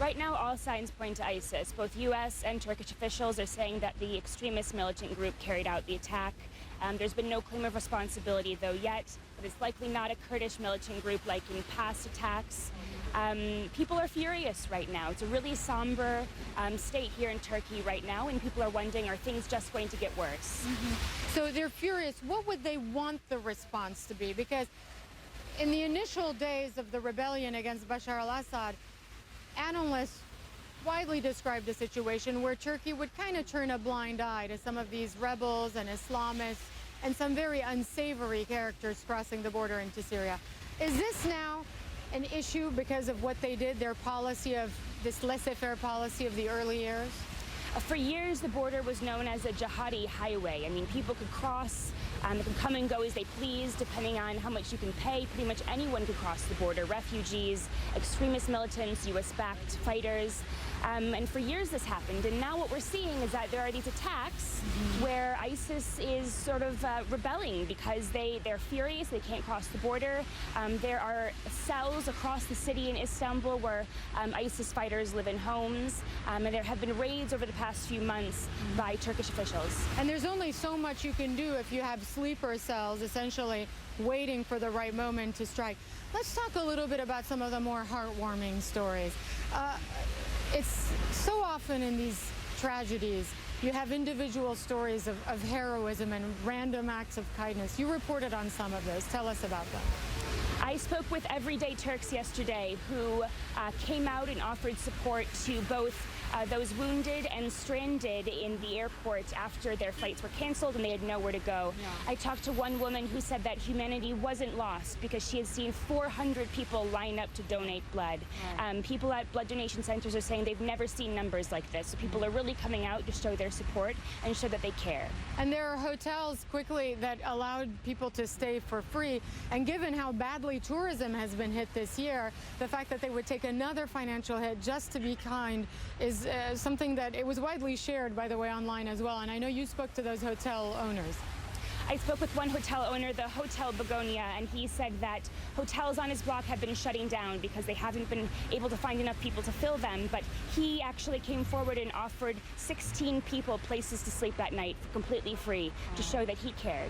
Right now, all signs point to ISIS. Both U.S. and Turkish officials are saying that the extremist militant group carried out the attack. There's been no claim of responsibility, though, yet, but it's likely not a Kurdish militant group like in past attacks. People are furious right now. It's a really somber state here in Turkey right now, and people are wondering, are things just going to get worse? So they're furious. What would they want the response to be? Because in the initial days of the rebellion against Bashar al-Assad, analysts widely described a situation where Turkey would kind of turn a blind eye to some of these rebels and Islamists and some very unsavory characters crossing the border into Syria. Is this now an issue because of what they did, their policy of this laissez-faire policy of the early years? For years, the border was known as a jihadi highway. I mean, people could cross, they could come and go as they please, depending on how much you can pay. Pretty much anyone could cross the border. Refugees, extremist militants, U.S.-backed fighters. And for years this happened. And now what we're seeing is that there are these attacks where ISIS is sort of rebelling because they're furious, they can't cross the border. There are cells across the city in Istanbul where ISIS fighters live in homes. And there have been raids over the past few months by Turkish officials. And there's only so much you can do if you have sleeper cells, essentially waiting for the right moment to strike. Let's talk a little bit about some of the more heartwarming stories. It's so often in these tragedies, you have individual stories of heroism and random acts of kindness. You reported on some of those. Tell us about them. I spoke with Everyday Turks yesterday who came out and offered support to both those wounded and stranded in the airport after their flights were canceled and they had nowhere to go. Yeah. I talked to one woman who said that humanity wasn't lost because she had seen 400 people line up to donate blood. Right. People at blood donation centers are saying they've never seen numbers like this. So people are really coming out to show their support and show that they care. And there are hotels quickly that allowed people to stay for free. And given how badly tourism has been hit this year, the fact that they would take another financial hit just to be kind is something that it was widely shared, by the way, online as well. And I know you spoke to those hotel owners. I spoke with one hotel owner, the Hotel Begonia, and he said that hotels on his block have been shutting down because they haven't been able to find enough people to fill them. But he actually came forward and offered 16 people places to sleep that night for completely free to show that he cared.